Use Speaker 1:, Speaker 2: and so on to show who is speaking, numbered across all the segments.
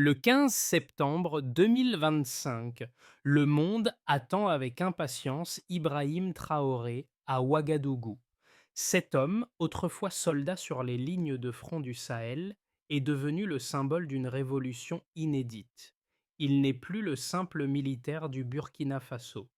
Speaker 1: Le 15 septembre 2025, le monde attend avec impatience Ibrahim Traoré à Ouagadougou. Cet homme, autrefois soldat sur les lignes de front du Sahel, est devenu le symbole d'une révolution inédite. Il n'est plus le simple militaire du Burkina Faso.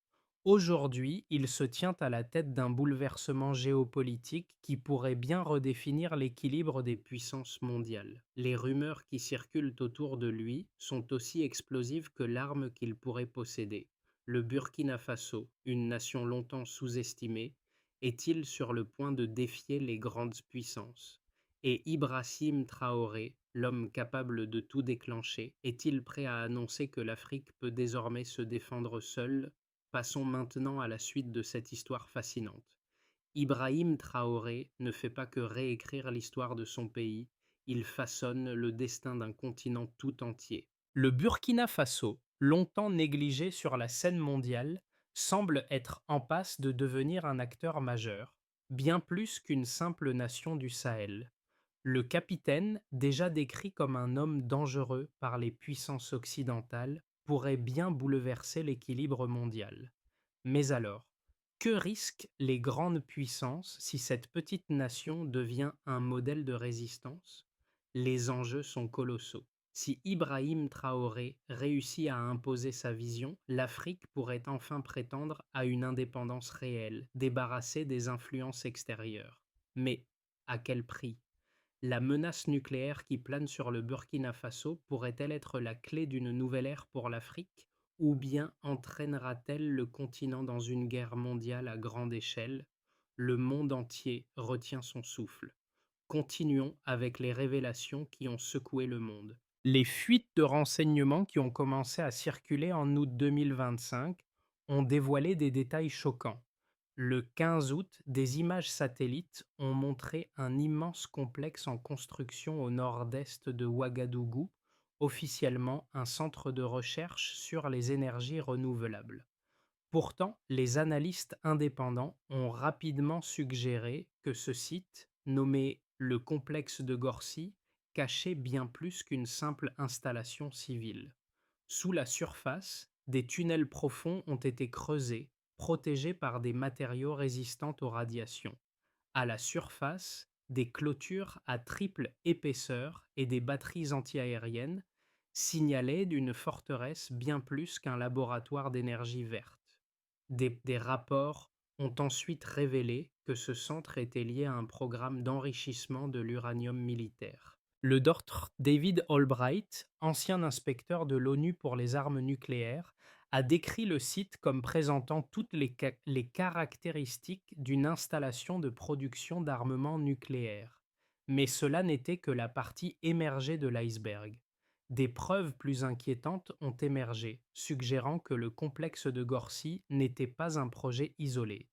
Speaker 1: Aujourd'hui, il se tient à la tête d'un bouleversement géopolitique qui pourrait bien redéfinir l'équilibre des puissances mondiales. Les rumeurs qui circulent autour de lui sont aussi explosives que l'arme qu'il pourrait posséder. Le Burkina Faso, une nation longtemps sous-estimée, est-il sur le point de défier les grandes puissances? Et Ibrahim Traoré, l'homme capable de tout déclencher, est-il prêt à annoncer que l'Afrique peut désormais se défendre seule? Passons maintenant à la suite de cette histoire fascinante. Ibrahim Traoré ne fait pas que réécrire l'histoire de son pays, il façonne le destin d'un continent tout entier. Le Burkina Faso, longtemps négligé sur la scène mondiale, semble être en passe de devenir un acteur majeur, bien plus qu'une simple nation du Sahel. Le capitaine, déjà décrit comme un homme dangereux par les puissances occidentales, pourrait bien bouleverser l'équilibre mondial. Mais alors, que risquent les grandes puissances si cette petite nation devient un modèle de résistance? Les enjeux sont colossaux. Si Ibrahim Traoré réussit à imposer sa vision, l'Afrique pourrait enfin prétendre à une indépendance réelle, débarrassée des influences extérieures. Mais à quel prix? La menace nucléaire qui plane sur le Burkina Faso pourrait-elle être la clé d'une nouvelle ère pour l'Afrique, ou bien entraînera-t-elle le continent dans une guerre mondiale à grande échelle? Le monde entier retient son souffle. Continuons avec les révélations qui ont secoué le monde. Les fuites de renseignements qui ont commencé à circuler en août 2025 ont dévoilé des détails choquants. Le 15 août, des images satellites ont montré un immense complexe en construction au nord-est de Ouagadougou, officiellement un centre de recherche sur les énergies renouvelables. Pourtant, les analystes indépendants ont rapidement suggéré que ce site, nommé le complexe de Gorcy, cachait bien plus qu'une simple installation civile. Sous la surface, des tunnels profonds ont été creusés, protégés par des matériaux résistants aux radiations. À la surface, des clôtures à triple épaisseur et des batteries antiaériennes signalaient d'une forteresse bien plus qu'un laboratoire d'énergie verte. Des rapports ont ensuite révélé que ce centre était lié à un programme d'enrichissement de l'uranium militaire. Le Dr David Albright, ancien inspecteur de l'ONU pour les armes nucléaires, a décrit le site comme présentant toutes les caractéristiques d'une installation de production d'armement nucléaire. Mais cela n'était que la partie émergée de l'iceberg. Des preuves plus inquiétantes ont émergé, suggérant que le complexe de Gorcy n'était pas un projet isolé.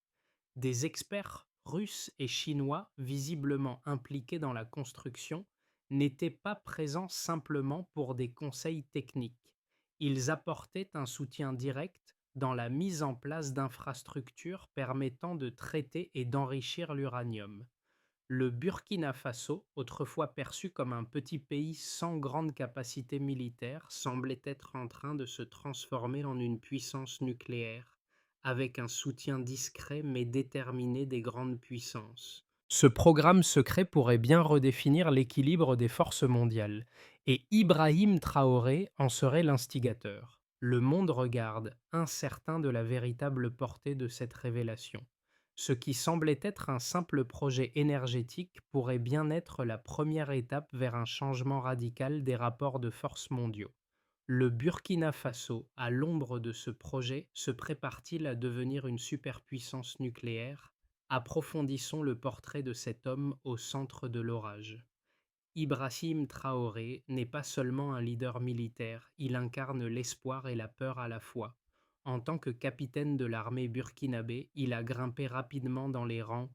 Speaker 1: Des experts russes et chinois, visiblement impliqués dans la construction, n'étaient pas présents simplement pour des conseils techniques. Ils apportaient un soutien direct dans la mise en place d'infrastructures permettant de traiter et d'enrichir l'uranium. Le Burkina Faso, autrefois perçu comme un petit pays sans grande capacité militaire, semblait être en train de se transformer en une puissance nucléaire, avec un soutien discret mais déterminé des grandes puissances. Ce programme secret pourrait bien redéfinir l'équilibre des forces mondiales, et Ibrahim Traoré en serait l'instigateur. Le monde regarde, incertain de la véritable portée de cette révélation. Ce qui semblait être un simple projet énergétique pourrait bien être la première étape vers un changement radical des rapports de force mondiaux. Le Burkina Faso, à l'ombre de ce projet, se prépare-t-il à devenir une superpuissance nucléaire? Approfondissons le portrait de cet homme au centre de l'orage. Ibrahim Traoré n'est pas seulement un leader militaire, il incarne l'espoir et la peur à la fois. En tant que capitaine de l'armée burkinabé, il a grimpé rapidement dans les rangs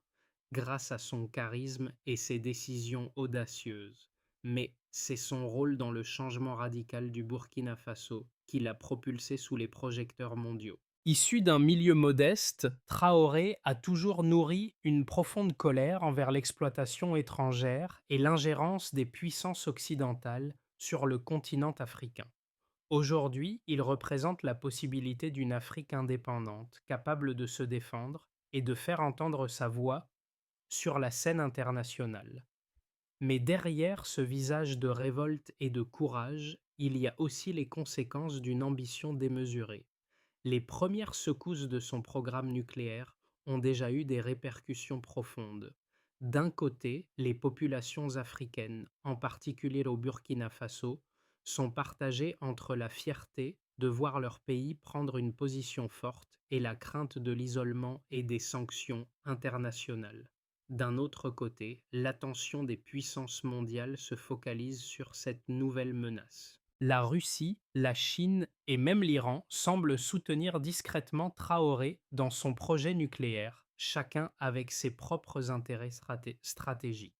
Speaker 1: grâce à son charisme et ses décisions audacieuses. Mais c'est son rôle dans le changement radical du Burkina Faso qui l'a propulsé sous les projecteurs mondiaux. Issu d'un milieu modeste, Traoré a toujours nourri une profonde colère envers l'exploitation étrangère et l'ingérence des puissances occidentales, sur le continent africain. Aujourd'hui, il représente la possibilité d'une Afrique indépendante, capable de se défendre et de faire entendre sa voix sur la scène internationale. Mais derrière ce visage de révolte et de courage, il y a aussi les conséquences d'une ambition démesurée. Les premières secousses de son programme nucléaire ont déjà eu des répercussions profondes. D'un côté, les populations africaines, en particulier au Burkina Faso, sont partagées entre la fierté de voir leur pays prendre une position forte et la crainte de l'isolement et des sanctions internationales. D'un autre côté, l'attention des puissances mondiales se focalise sur cette nouvelle menace. La Russie, la Chine et même l'Iran semblent soutenir discrètement Traoré dans son projet nucléaire, chacun avec ses propres intérêts stratégiques.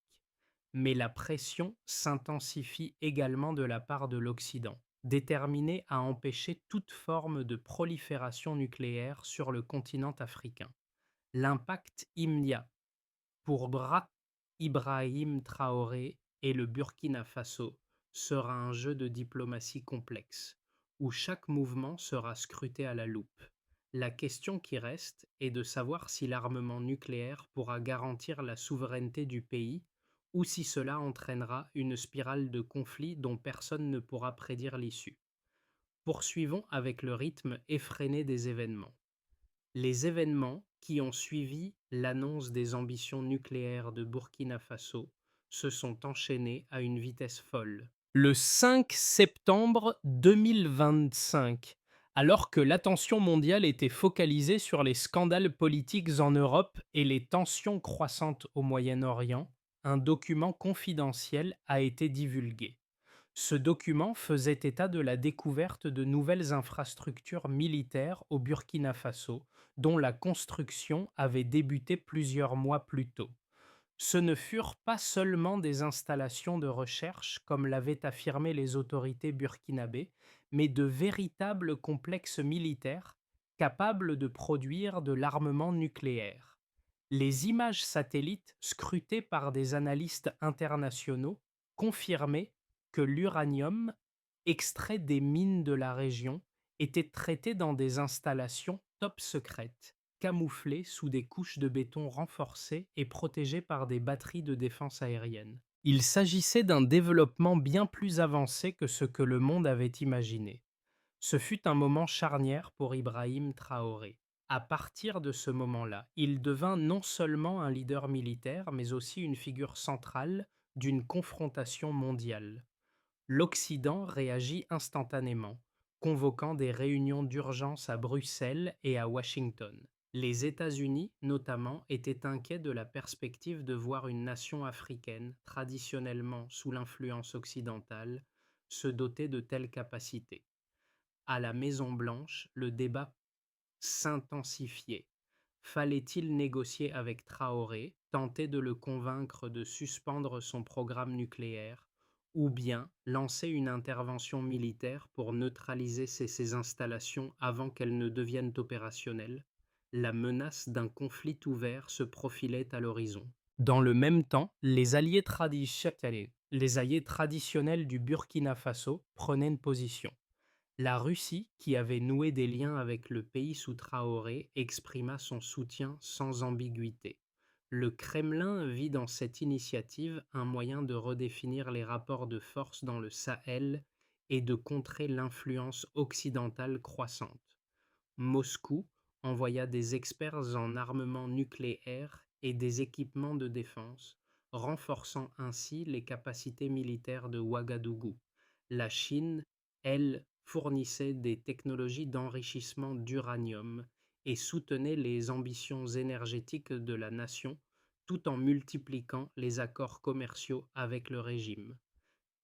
Speaker 1: Mais la pression s'intensifie également de la part de l'Occident, déterminé à empêcher toute forme de prolifération nucléaire sur le continent africain. L'impact immédiat pour Ibrahim Traoré et le Burkina Faso sera un jeu de diplomatie complexe, où chaque mouvement sera scruté à la loupe. La question qui reste est de savoir si l'armement nucléaire pourra garantir la souveraineté du pays ou si cela entraînera une spirale de conflits dont personne ne pourra prédire l'issue. Poursuivons avec le rythme effréné des événements. Les événements qui ont suivi l'annonce des ambitions nucléaires de Burkina Faso se sont enchaînés à une vitesse folle. Le 5 septembre 2025, alors que l'attention mondiale était focalisée sur les scandales politiques en Europe et les tensions croissantes au Moyen-Orient, un document confidentiel a été divulgué. Ce document faisait état de la découverte de nouvelles infrastructures militaires au Burkina Faso, dont la construction avait débuté plusieurs mois plus tôt. Ce ne furent pas seulement des installations de recherche, comme l'avaient affirmé les autorités burkinabées, mais de véritables complexes militaires capables de produire de l'armement nucléaire. Les images satellites scrutées par des analystes internationaux confirmaient que l'uranium, extrait des mines de la région, était traité dans des installations top secrètes, camouflées sous des couches de béton renforcées et protégées par des batteries de défense aérienne. Il s'agissait d'un développement bien plus avancé que ce que le monde avait imaginé. Ce fut un moment charnière pour Ibrahim Traoré. À partir de ce moment-là, il devint non seulement un leader militaire, mais aussi une figure centrale d'une confrontation mondiale. L'Occident réagit instantanément, convoquant des réunions d'urgence à Bruxelles et à Washington. Les États-Unis, notamment, étaient inquiets de la perspective de voir une nation africaine, traditionnellement sous l'influence occidentale, se doter de telles capacités. À la Maison-Blanche, le débat s'intensifiait. Fallait-il négocier avec Traoré, tenter de le convaincre de suspendre son programme nucléaire, ou bien lancer une intervention militaire pour neutraliser ces installations avant qu'elles ne deviennent opérationnelles? La menace d'un conflit ouvert se profilait à l'horizon. Dans le même temps, les alliés traditionnels du Burkina Faso prenaient une position. La Russie, qui avait noué des liens avec le pays sous Traoré, exprima son soutien sans ambiguïté. Le Kremlin vit dans cette initiative un moyen de redéfinir les rapports de force dans le Sahel et de contrer l'influence occidentale croissante. Moscou envoya des experts en armement nucléaire et des équipements de défense, renforçant ainsi les capacités militaires de Ouagadougou. La Chine, elle, fournissait des technologies d'enrichissement d'uranium et soutenait les ambitions énergétiques de la nation tout en multipliquant les accords commerciaux avec le régime.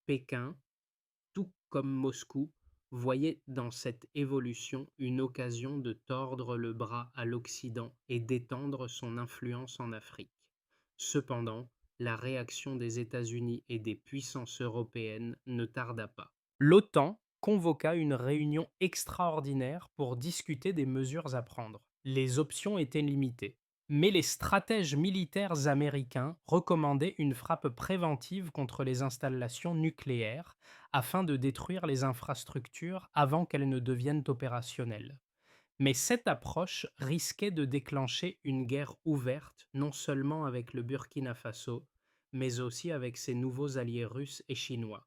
Speaker 1: Pékin, tout comme Moscou, voyait dans cette évolution une occasion de tordre le bras à l'Occident et d'étendre son influence en Afrique. Cependant, la réaction des États-Unis et des puissances européennes ne tarda pas. L'OTAN convoqua une réunion extraordinaire pour discuter des mesures à prendre. Les options étaient limitées. Mais les stratèges militaires américains recommandaient une frappe préventive contre les installations nucléaires afin de détruire les infrastructures avant qu'elles ne deviennent opérationnelles. Mais cette approche risquait de déclencher une guerre ouverte non seulement avec le Burkina Faso, mais aussi avec ses nouveaux alliés russes et chinois.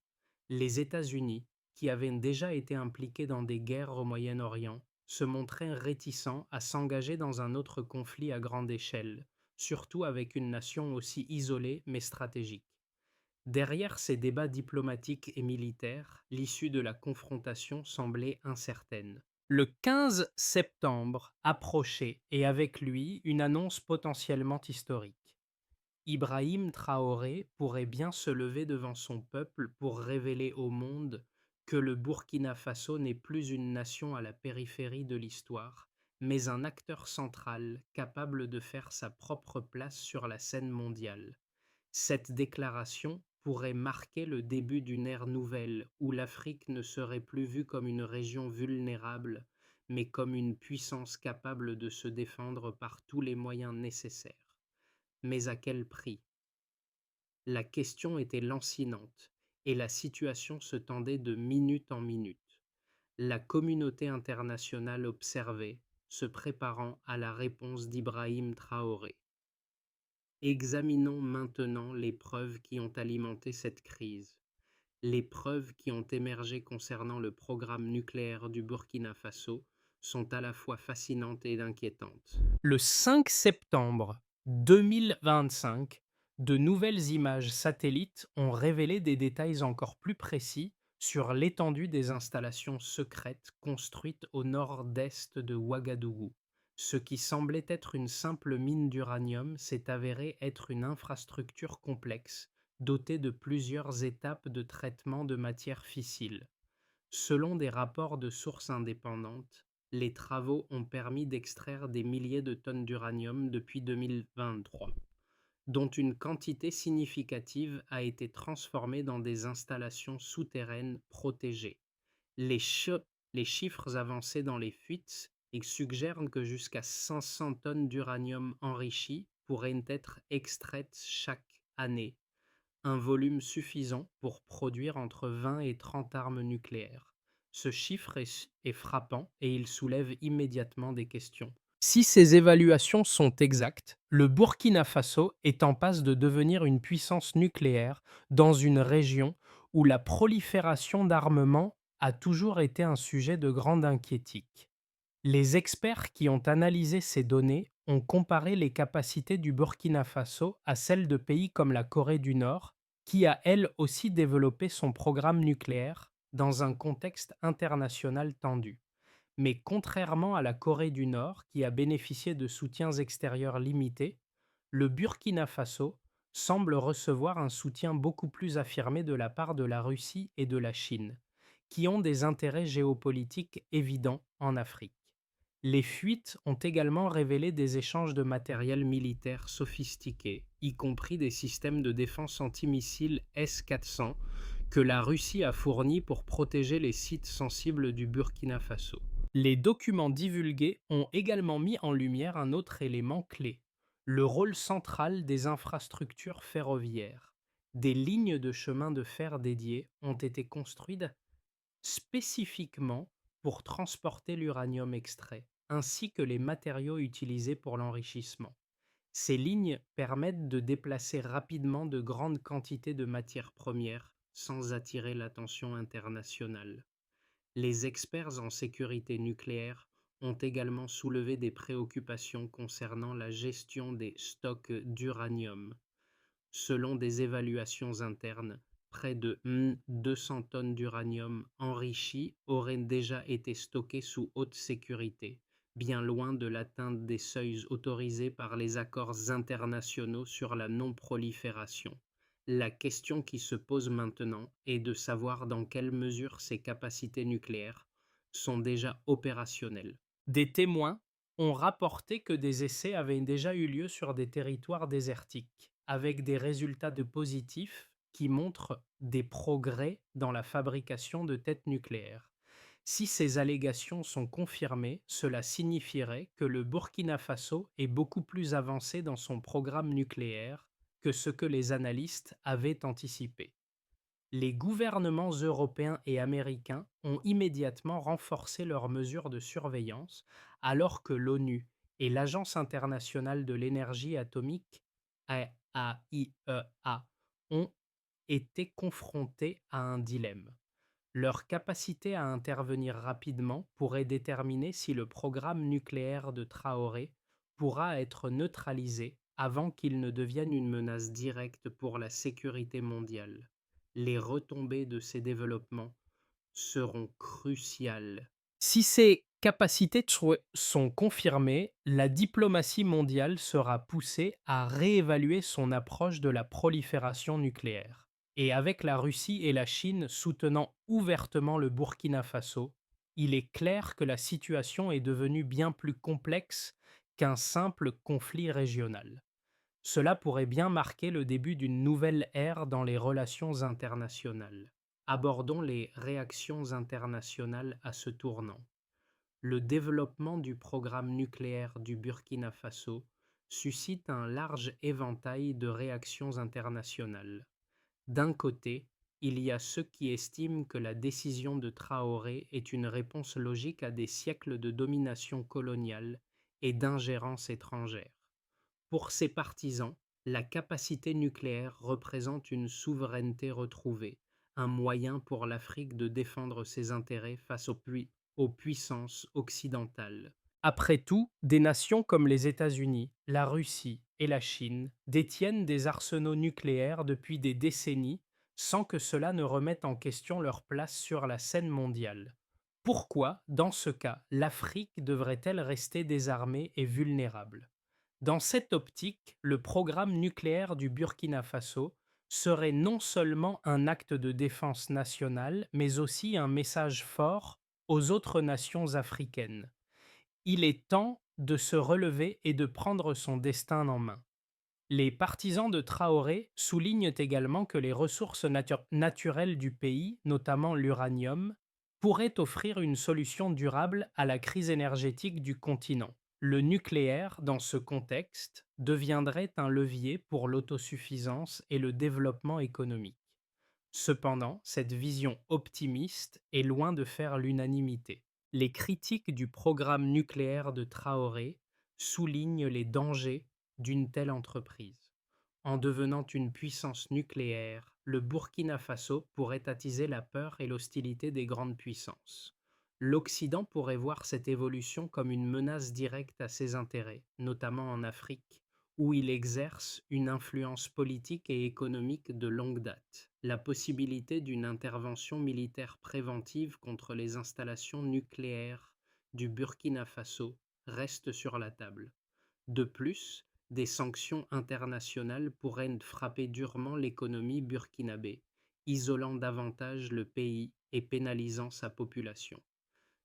Speaker 1: Les États-Unis, qui avaient déjà été impliqués dans des guerres au Moyen-Orient, se montraient réticents à s'engager dans un autre conflit à grande échelle, surtout avec une nation aussi isolée mais stratégique. Derrière ces débats diplomatiques et militaires, l'issue de la confrontation semblait incertaine. Le 15 septembre approchait et avec lui une annonce potentiellement historique. Ibrahim Traoré pourrait bien se lever devant son peuple pour révéler au monde que le Burkina Faso n'est plus une nation à la périphérie de l'histoire, mais un acteur central capable de faire sa propre place sur la scène mondiale. Cette déclaration pourrait marquer le début d'une ère nouvelle où l'Afrique ne serait plus vue comme une région vulnérable, mais comme une puissance capable de se défendre par tous les moyens nécessaires. Mais à quel prix? La question était lancinante, et la situation se tendait de minute en minute. La communauté internationale observait, se préparant à la réponse d'Ibrahim Traoré. Examinons maintenant les preuves qui ont alimenté cette crise. Les preuves qui ont émergé concernant le programme nucléaire du Burkina Faso sont à la fois fascinantes et inquiétantes. Le 5 septembre 2025, de nouvelles images satellites ont révélé des détails encore plus précis sur l'étendue des installations secrètes construites au nord-est de Ouagadougou. Ce qui semblait être une simple mine d'uranium s'est avéré être une infrastructure complexe, dotée de plusieurs étapes de traitement de matières fissiles. Selon des rapports de sources indépendantes, les travaux ont permis d'extraire des milliers de tonnes d'uranium depuis 2023, dont une quantité significative a été transformée dans des installations souterraines protégées. Les, les chiffres avancés dans les fuites suggèrent que jusqu'à 500 tonnes d'uranium enrichi pourraient être extraites chaque année, un volume suffisant pour produire entre 20 et 30 armes nucléaires. Ce chiffre est frappant et il soulève immédiatement des questions. Si ces évaluations sont exactes, le Burkina Faso est en passe de devenir une puissance nucléaire dans une région où la prolifération d'armements a toujours été un sujet de grande inquiétude. Les experts qui ont analysé ces données ont comparé les capacités du Burkina Faso à celles de pays comme la Corée du Nord, qui a elle aussi développé son programme nucléaire dans un contexte international tendu. Mais contrairement à la Corée du Nord, qui a bénéficié de soutiens extérieurs limités, le Burkina Faso semble recevoir un soutien beaucoup plus affirmé de la part de la Russie et de la Chine, qui ont des intérêts géopolitiques évidents en Afrique. Les fuites ont également révélé des échanges de matériel militaire sophistiqué, y compris des systèmes de défense antimissiles S-400 que la Russie a fournis pour protéger les sites sensibles du Burkina Faso. Les documents divulgués ont également mis en lumière un autre élément clé, le rôle central des infrastructures ferroviaires. Des lignes de chemin de fer dédiées ont été construites spécifiquement pour transporter l'uranium extrait, ainsi que les matériaux utilisés pour l'enrichissement. Ces lignes permettent de déplacer rapidement de grandes quantités de matières premières sans attirer l'attention internationale. Les experts en sécurité nucléaire ont également soulevé des préoccupations concernant la gestion des stocks d'uranium. Selon des évaluations internes, près de 200 tonnes d'uranium enrichi auraient déjà été stockées sous haute sécurité, bien loin de l'atteinte des seuils autorisés par les accords internationaux sur la non-prolifération. La question qui se pose maintenant est de savoir dans quelle mesure ces capacités nucléaires sont déjà opérationnelles. Des témoins ont rapporté que des essais avaient déjà eu lieu sur des territoires désertiques, avec des résultats de positifs qui montrent des progrès dans la fabrication de têtes nucléaires. Si ces allégations sont confirmées, cela signifierait que le Burkina Faso est beaucoup plus avancé dans son programme nucléaire que ce que les analystes avaient anticipé. Les gouvernements européens et américains ont immédiatement renforcé leurs mesures de surveillance, alors que l'ONU et l'Agence internationale de l'énergie atomique, AIEA, ont été confrontés à un dilemme. Leur capacité à intervenir rapidement pourrait déterminer si le programme nucléaire de Traoré pourra être neutralisé avant qu'il ne devienne une menace directe pour la sécurité mondiale. Les retombées de ces développements seront cruciales. Si ces capacités sont confirmées, la diplomatie mondiale sera poussée à réévaluer son approche de la prolifération nucléaire. Et avec la Russie et la Chine soutenant ouvertement le Burkina Faso, il est clair que la situation est devenue bien plus complexe qu'un simple conflit régional. Cela pourrait bien marquer le début d'une nouvelle ère dans les relations internationales. Abordons les réactions internationales à ce tournant. Le développement du programme nucléaire du Burkina Faso suscite un large éventail de réactions internationales. D'un côté, il y a ceux qui estiment que la décision de Traoré est une réponse logique à des siècles de domination coloniale et d'ingérence étrangère. Pour ses partisans, la capacité nucléaire représente une souveraineté retrouvée, un moyen pour l'Afrique de défendre ses intérêts face aux puissances occidentales. Après tout, des nations comme les États-Unis, la Russie et la Chine détiennent des arsenaux nucléaires depuis des décennies sans que cela ne remette en question leur place sur la scène mondiale. Pourquoi, dans ce cas, l'Afrique devrait-elle rester désarmée et vulnérable? Dans cette optique, le programme nucléaire du Burkina Faso serait non seulement un acte de défense nationale, mais aussi un message fort aux autres nations africaines. Il est temps de se relever et de prendre son destin en main. Les partisans de Traoré soulignent également que les ressources naturelles du pays, notamment l'uranium, pourraient offrir une solution durable à la crise énergétique du continent. Le nucléaire, dans ce contexte, deviendrait un levier pour l'autosuffisance et le développement économique. Cependant, cette vision optimiste est loin de faire l'unanimité. Les critiques du programme nucléaire de Traoré soulignent les dangers d'une telle entreprise. En devenant une puissance nucléaire, le Burkina Faso pourrait attiser la peur et l'hostilité des grandes puissances. L'Occident pourrait voir cette évolution comme une menace directe à ses intérêts, notamment en Afrique, où il exerce une influence politique et économique de longue date. La possibilité d'une intervention militaire préventive contre les installations nucléaires du Burkina Faso reste sur la table. De plus, des sanctions internationales pourraient frapper durement l'économie burkinabé, isolant davantage le pays et pénalisant sa population.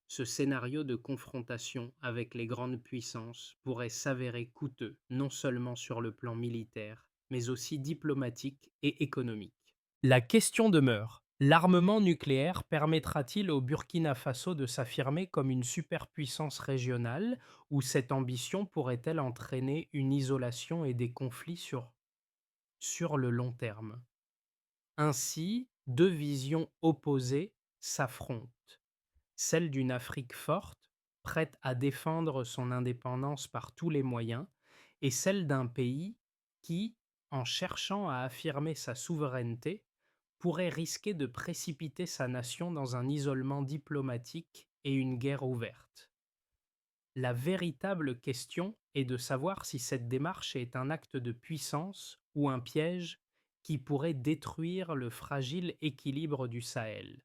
Speaker 1: Ce scénario de confrontation avec les grandes puissances pourrait s'avérer coûteux non seulement sur le plan militaire, mais aussi diplomatique et économique. La question demeure, l'armement nucléaire permettra-t-il au Burkina Faso de s'affirmer comme une superpuissance régionale, ou cette ambition pourrait-elle entraîner une isolation et des conflits sur le long terme? Ainsi, deux visions opposées s'affrontent, celle d'une Afrique forte, prête à défendre son indépendance par tous les moyens, et celle d'un pays qui, en cherchant à affirmer sa souveraineté, pourrait risquer de précipiter sa nation dans un isolement diplomatique et une guerre ouverte. La véritable question est de savoir si cette démarche est un acte de puissance ou un piège qui pourrait détruire le fragile équilibre du Sahel.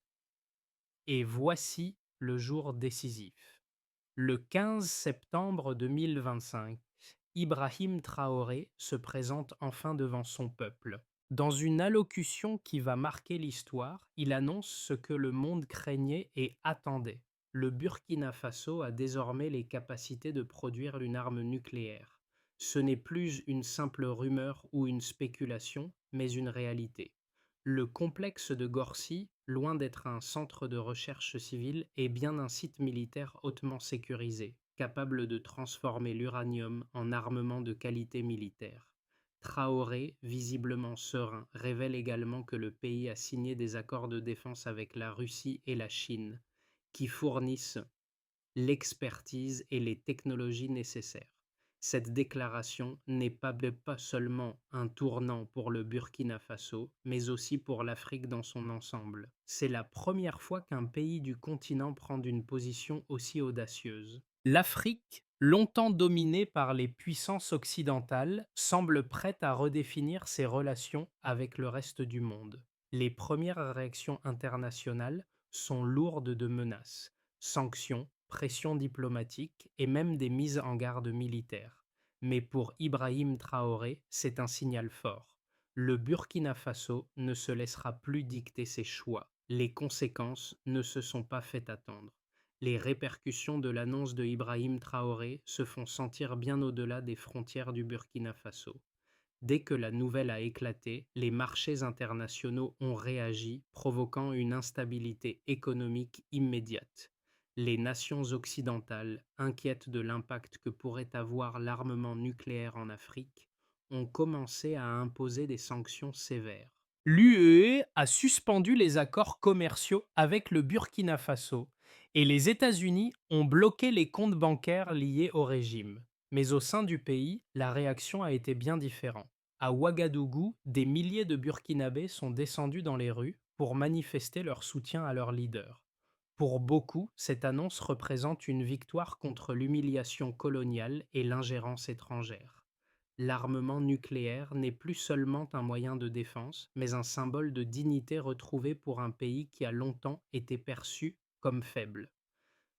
Speaker 1: Et voici le jour décisif. Le 15 septembre 2025, Ibrahim Traoré se présente enfin devant son peuple. Dans une allocution qui va marquer l'histoire, il annonce ce que le monde craignait et attendait. Le Burkina Faso a désormais les capacités de produire une arme nucléaire. Ce n'est plus une simple rumeur ou une spéculation, mais une réalité. Le complexe de Gorcy, loin d'être un centre de recherche civile, est bien un site militaire hautement sécurisé, capable de transformer l'uranium en armement de qualité militaire. Traoré, visiblement serein, révèle également que le pays a signé des accords de défense avec la Russie et la Chine, qui fournissent l'expertise et les technologies nécessaires. Cette déclaration n'est pas seulement un tournant pour le Burkina Faso, mais aussi pour l'Afrique dans son ensemble. C'est la première fois qu'un pays du continent prend une position aussi audacieuse. L'Afrique, longtemps dominée par les puissances occidentales, semble prête à redéfinir ses relations avec le reste du monde. Les premières réactions internationales sont lourdes de menaces, sanctions, pression diplomatique et même des mises en garde militaires. Mais pour Ibrahim Traoré, c'est un signal fort. Le Burkina Faso ne se laissera plus dicter ses choix. Les conséquences ne se sont pas fait attendre. Les répercussions de l'annonce de Ibrahim Traoré se font sentir bien au-delà des frontières du Burkina Faso. Dès que la nouvelle a éclaté, les marchés internationaux ont réagi, provoquant une instabilité économique immédiate. Les nations occidentales, inquiètes de l'impact que pourrait avoir l'armement nucléaire en Afrique, ont commencé à imposer des sanctions sévères. L'UE a suspendu les accords commerciaux avec le Burkina Faso et les États-Unis ont bloqué les comptes bancaires liés au régime. Mais au sein du pays, la réaction a été bien différente. À Ouagadougou, des milliers de Burkinabés sont descendus dans les rues pour manifester leur soutien à leur leader. Pour beaucoup, cette annonce représente une victoire contre l'humiliation coloniale et l'ingérence étrangère. L'armement nucléaire n'est plus seulement un moyen de défense, mais un symbole de dignité retrouvée pour un pays qui a longtemps été perçu comme faible.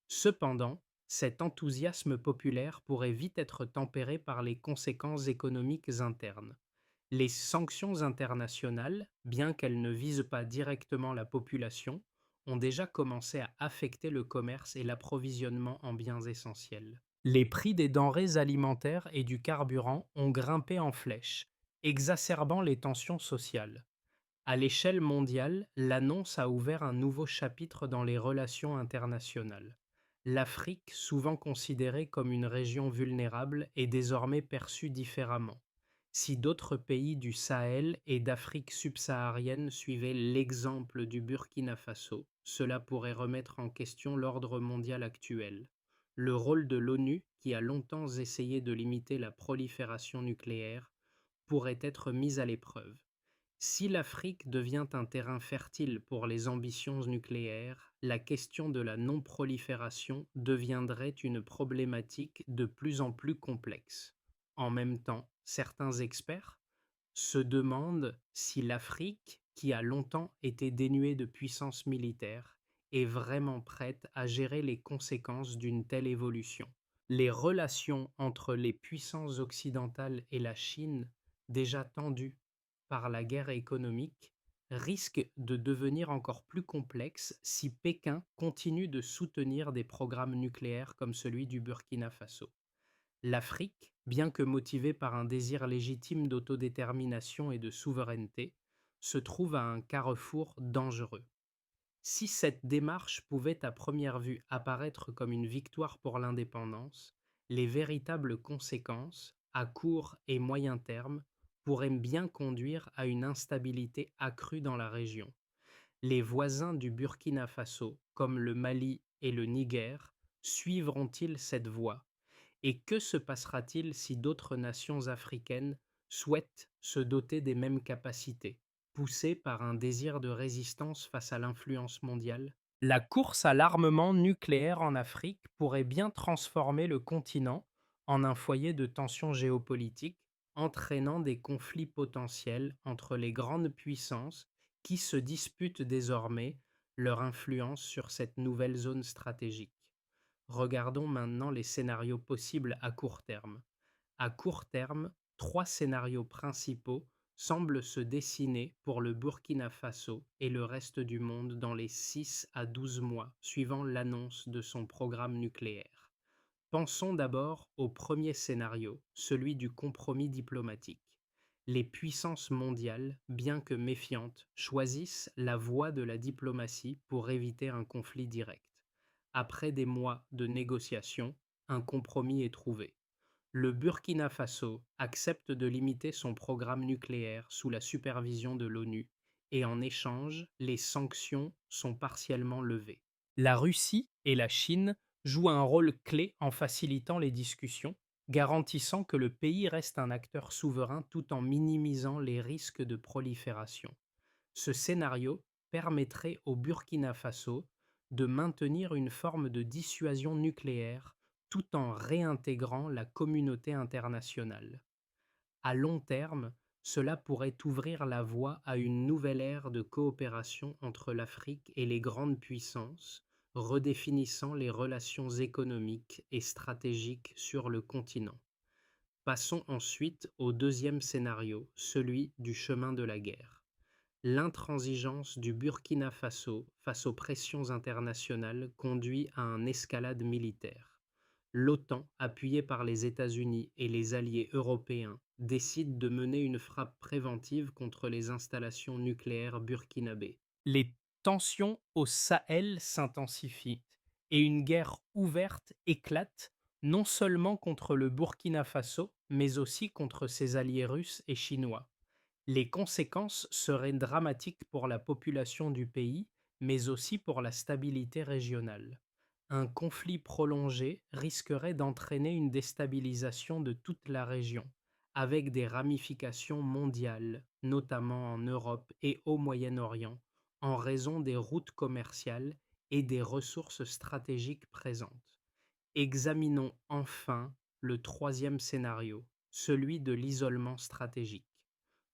Speaker 1: Cependant, cet enthousiasme populaire pourrait vite être tempéré par les conséquences économiques internes. Les sanctions internationales, bien qu'elles ne visent pas directement la population, ont déjà commencé à affecter le commerce et l'approvisionnement en biens essentiels. Les prix des denrées alimentaires et du carburant ont grimpé en flèche, exacerbant les tensions sociales. À l'échelle mondiale, l'annonce a ouvert un nouveau chapitre dans les relations internationales. L'Afrique, souvent considérée comme une région vulnérable, est désormais perçue différemment. Si d'autres pays du Sahel et d'Afrique subsaharienne suivaient l'exemple du Burkina Faso, cela pourrait remettre en question l'ordre mondial actuel. Le rôle de l'ONU, qui a longtemps essayé de limiter la prolifération nucléaire, pourrait être mis à l'épreuve. Si l'Afrique devient un terrain fertile pour les ambitions nucléaires, la question de la non-prolifération deviendrait une problématique de plus en plus complexe. En même temps, certains experts se demandent si l'Afrique, qui a longtemps été dénuée de puissance militaire, est vraiment prête à gérer les conséquences d'une telle évolution. Les relations entre les puissances occidentales et la Chine, déjà tendues par la guerre économique, risquent de devenir encore plus complexes si Pékin continue de soutenir des programmes nucléaires comme celui du Burkina Faso. L'Afrique, bien que motivée par un désir légitime d'autodétermination et de souveraineté, se trouve à un carrefour dangereux. Si cette démarche pouvait à première vue apparaître comme une victoire pour l'indépendance, les véritables conséquences, à court et moyen terme, pourraient bien conduire à une instabilité accrue dans la région. Les voisins du Burkina Faso, comme le Mali et le Niger, suivront-ils cette voie? Et que se passera-t-il si d'autres nations africaines souhaitent se doter des mêmes capacités, poussées par un désir de résistance face à l'influence mondiale? La course à l'armement nucléaire en Afrique pourrait bien transformer le continent en un foyer de tensions géopolitiques, entraînant des conflits potentiels entre les grandes puissances qui se disputent désormais leur influence sur cette nouvelle zone stratégique. Regardons maintenant les scénarios possibles à court terme. À court terme, trois scénarios principaux semblent se dessiner pour le Burkina Faso et le reste du monde dans les 6 à 12 mois suivant l'annonce de son programme nucléaire. Pensons d'abord au premier scénario, celui du compromis diplomatique. Les puissances mondiales, bien que méfiantes, choisissent la voie de la diplomatie pour éviter un conflit direct. Après des mois de négociations, un compromis est trouvé. Le Burkina Faso accepte de limiter son programme nucléaire sous la supervision de l'ONU et en échange, les sanctions sont partiellement levées. La Russie et la Chine jouent un rôle clé en facilitant les discussions, garantissant que le pays reste un acteur souverain tout en minimisant les risques de prolifération. Ce scénario permettrait au Burkina Faso de maintenir une forme de dissuasion nucléaire tout en réintégrant la communauté internationale. À long terme, cela pourrait ouvrir la voie à une nouvelle ère de coopération entre l'Afrique et les grandes puissances, redéfinissant les relations économiques et stratégiques sur le continent. Passons ensuite au deuxième scénario, celui du chemin de la guerre. L'intransigeance du Burkina Faso face aux pressions internationales conduit à une escalade militaire. L'OTAN, appuyée par les États-Unis et les alliés européens, décide de mener une frappe préventive contre les installations nucléaires burkinabées. Les tensions au Sahel s'intensifient et une guerre ouverte éclate non seulement contre le Burkina Faso, mais aussi contre ses alliés russes et chinois. Les conséquences seraient dramatiques pour la population du pays, mais aussi pour la stabilité régionale. Un conflit prolongé risquerait d'entraîner une déstabilisation de toute la région, avec des ramifications mondiales, notamment en Europe et au Moyen-Orient, en raison des routes commerciales et des ressources stratégiques présentes. Examinons enfin le troisième scénario, celui de l'isolement stratégique.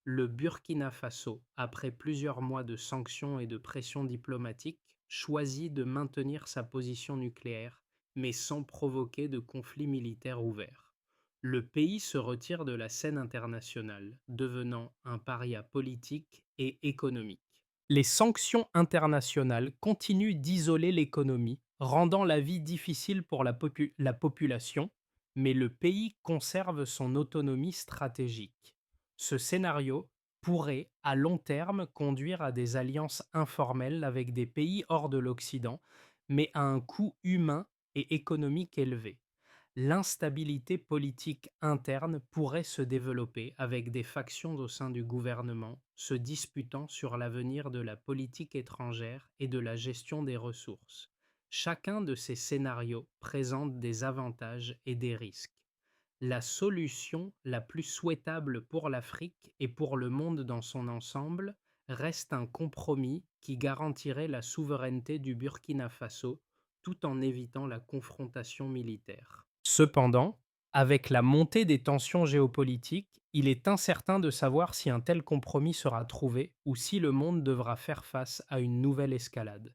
Speaker 1: Le Burkina Faso, après plusieurs mois de sanctions et de pression diplomatique, choisit de maintenir sa position nucléaire, mais sans provoquer de conflit militaire ouvert. Le pays se retire de la scène internationale, devenant un paria politique et économique. Les sanctions internationales continuent d'isoler l'économie, rendant la vie difficile pour la population, mais le pays conserve son autonomie stratégique. Ce scénario pourrait, à long terme, conduire à des alliances informelles avec des pays hors de l'Occident, mais à un coût humain et économique élevé. L'instabilité politique interne pourrait se développer avec des factions au sein du gouvernement se disputant sur l'avenir de la politique étrangère et de la gestion des ressources. Chacun de ces scénarios présente des avantages et des risques. La solution la plus souhaitable pour l'Afrique et pour le monde dans son ensemble reste un compromis qui garantirait la souveraineté du Burkina Faso tout en évitant la confrontation militaire. Cependant, avec la montée des tensions géopolitiques, il est incertain de savoir si un tel compromis sera trouvé ou si le monde devra faire face à une nouvelle escalade.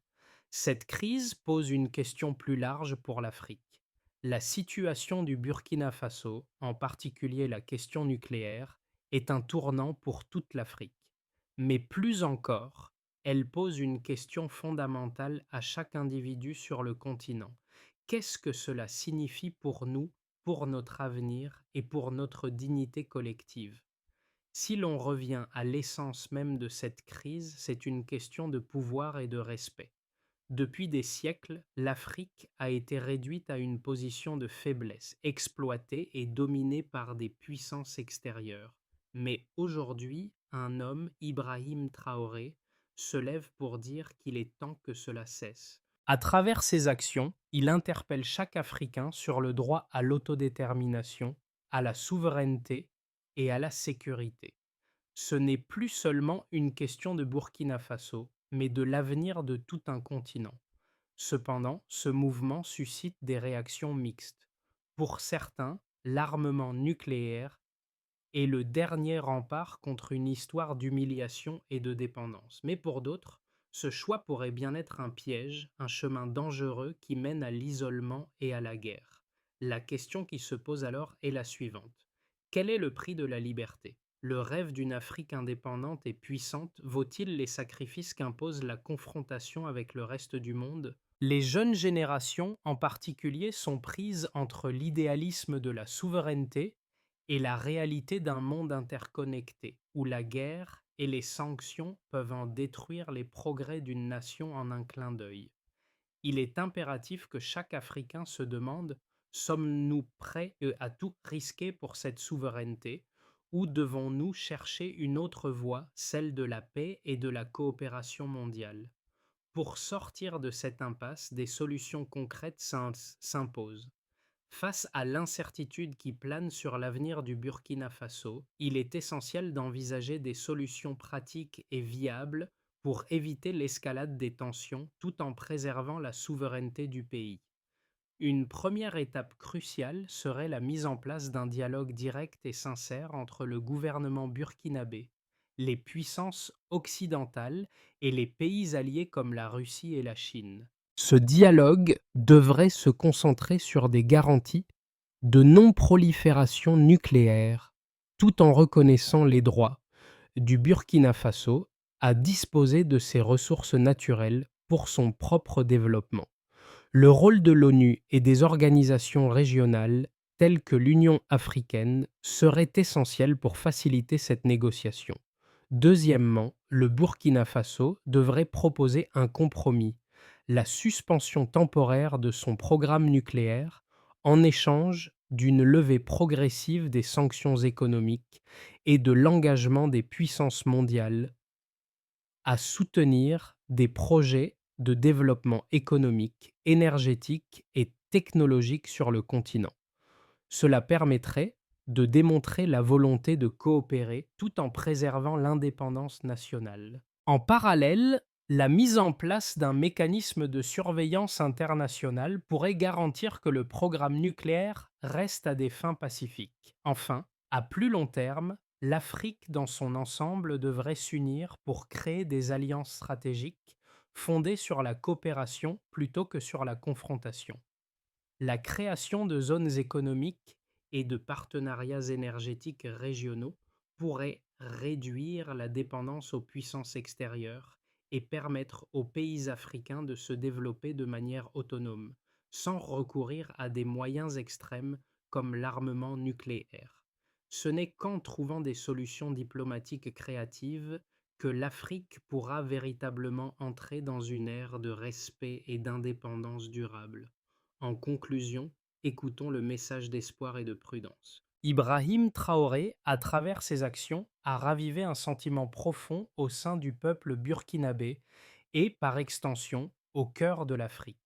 Speaker 1: Cette crise pose une question plus large pour l'Afrique. La situation du Burkina Faso, en particulier la question nucléaire, est un tournant pour toute l'Afrique. Mais plus encore, elle pose une question fondamentale à chaque individu sur le continent. Qu'est-ce que cela signifie pour nous, pour notre avenir et pour notre dignité collective? Si l'on revient à l'essence même de cette crise, c'est une question de pouvoir et de respect. Depuis des siècles, l'Afrique a été réduite à une position de faiblesse, exploitée et dominée par des puissances extérieures. Mais aujourd'hui, un homme, Ibrahim Traoré, se lève pour dire qu'il est temps que cela cesse. À travers ses actions, il interpelle chaque Africain sur le droit à l'autodétermination, à la souveraineté et à la sécurité. Ce n'est plus seulement une question de Burkina Faso, mais de l'avenir de tout un continent. Cependant, ce mouvement suscite des réactions mixtes. Pour certains, l'armement nucléaire est le dernier rempart contre une histoire d'humiliation et de dépendance. Mais pour d'autres, ce choix pourrait bien être un piège, un chemin dangereux qui mène à l'isolement et à la guerre. La question qui se pose alors est la suivante. Quel est le prix de la liberté? Le rêve d'une Afrique indépendante et puissante vaut-il les sacrifices qu'impose la confrontation avec le reste du monde? Les jeunes générations en particulier sont prises entre l'idéalisme de la souveraineté et la réalité d'un monde interconnecté, où la guerre et les sanctions peuvent en détruire les progrès d'une nation en un clin d'œil. Il est impératif que chaque Africain se demande: sommes-nous prêts à tout risquer pour cette souveraineté, ou devons-nous chercher une autre voie, celle de la paix et de la coopération mondiale? Pour sortir de cette impasse, des solutions concrètes s'imposent. Face à l'incertitude qui plane sur l'avenir du Burkina Faso, il est essentiel d'envisager des solutions pratiques et viables pour éviter l'escalade des tensions tout en préservant la souveraineté du pays. Une première étape cruciale serait la mise en place d'un dialogue direct et sincère entre le gouvernement burkinabé, les puissances occidentales et les pays alliés comme la Russie et la Chine. Ce dialogue devrait se concentrer sur des garanties de non-prolifération nucléaire, tout en reconnaissant les droits du Burkina Faso à disposer de ses ressources naturelles pour son propre développement. Le rôle de l'ONU et des organisations régionales telles que l'Union africaine serait essentiel pour faciliter cette négociation. Deuxièmement, le Burkina Faso devrait proposer un compromis, la suspension temporaire de son programme nucléaire en échange d'une levée progressive des sanctions économiques et de l'engagement des puissances mondiales à soutenir des projets de développement économique, énergétique et technologique sur le continent. Cela permettrait de démontrer la volonté de coopérer tout en préservant l'indépendance nationale. En parallèle, la mise en place d'un mécanisme de surveillance internationale pourrait garantir que le programme nucléaire reste à des fins pacifiques. Enfin, à plus long terme, l'Afrique dans son ensemble devrait s'unir pour créer des alliances stratégiques fondées sur la coopération plutôt que sur la confrontation. La création de zones économiques et de partenariats énergétiques régionaux pourrait réduire la dépendance aux puissances extérieures et permettre aux pays africains de se développer de manière autonome, sans recourir à des moyens extrêmes comme l'armement nucléaire. Ce n'est qu'en trouvant des solutions diplomatiques créatives que l'Afrique pourra véritablement entrer dans une ère de respect et d'indépendance durable. En conclusion, écoutons le message d'espoir et de prudence. Ibrahim Traoré, à travers ses actions, a ravivé un sentiment profond au sein du peuple burkinabé et, par extension, au cœur de l'Afrique.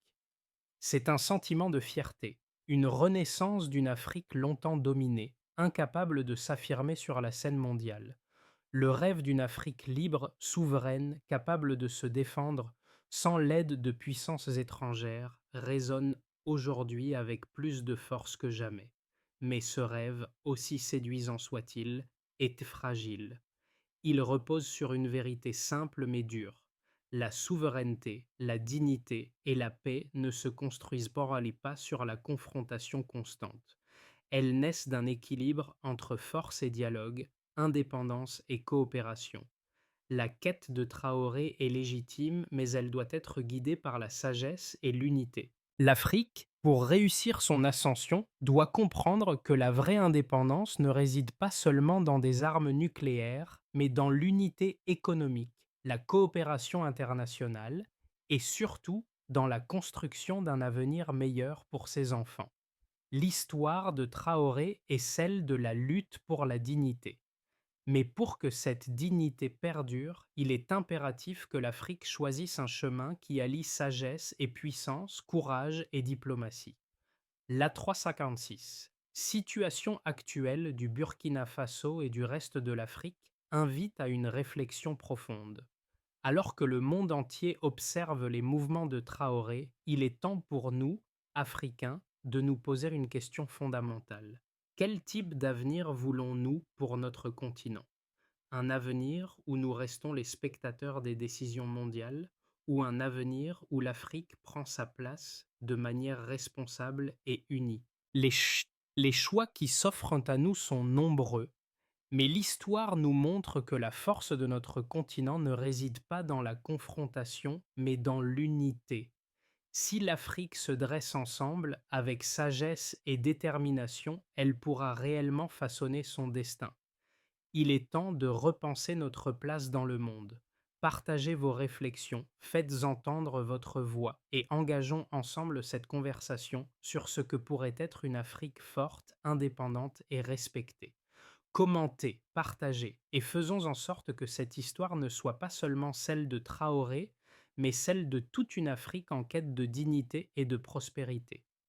Speaker 1: C'est un sentiment de fierté, une renaissance d'une Afrique longtemps dominée, incapable de s'affirmer sur la scène mondiale. Le rêve d'une Afrique libre, souveraine, capable de se défendre sans l'aide de puissances étrangères résonne aujourd'hui avec plus de force que jamais. Mais ce rêve, aussi séduisant soit-il, est fragile. Il repose sur une vérité simple mais dure. La souveraineté, la dignité et la paix ne se construisent pas sur la confrontation constante. Elles naissent d'un équilibre entre force et dialogue, indépendance et coopération. La quête de Traoré est légitime, mais elle doit être guidée par la sagesse et l'unité. L'Afrique, pour réussir son ascension, doit comprendre que la vraie indépendance ne réside pas seulement dans des armes nucléaires, mais dans l'unité économique, la coopération internationale et surtout dans la construction d'un avenir meilleur pour ses enfants. L'histoire de Traoré est celle de la lutte pour la dignité. Mais pour que cette dignité perdure, il est impératif que l'Afrique choisisse un chemin qui allie sagesse et puissance, courage et diplomatie. L'A356, situation actuelle du Burkina Faso et du reste de l'Afrique, invite à une réflexion profonde. Alors que le monde entier observe les mouvements de Traoré, il est temps pour nous, Africains, de nous poser une question fondamentale. Quel type d'avenir voulons-nous pour notre continent? Un avenir où nous restons les spectateurs des décisions mondiales, ou un avenir où l'Afrique prend sa place de manière responsable et unie? Les choix qui s'offrent à nous sont nombreux, mais l'histoire nous montre que la force de notre continent ne réside pas dans la confrontation, mais dans l'unité. Si l'Afrique se dresse ensemble, avec sagesse et détermination, elle pourra réellement façonner son destin. Il est temps de repenser notre place dans le monde. Partagez vos réflexions, faites entendre votre voix et engageons ensemble cette conversation sur ce que pourrait être une Afrique forte, indépendante et respectée. Commentez, partagez et faisons en sorte que cette histoire ne soit pas seulement celle de Traoré, mais celle de toute une Afrique en quête de dignité et de prospérité.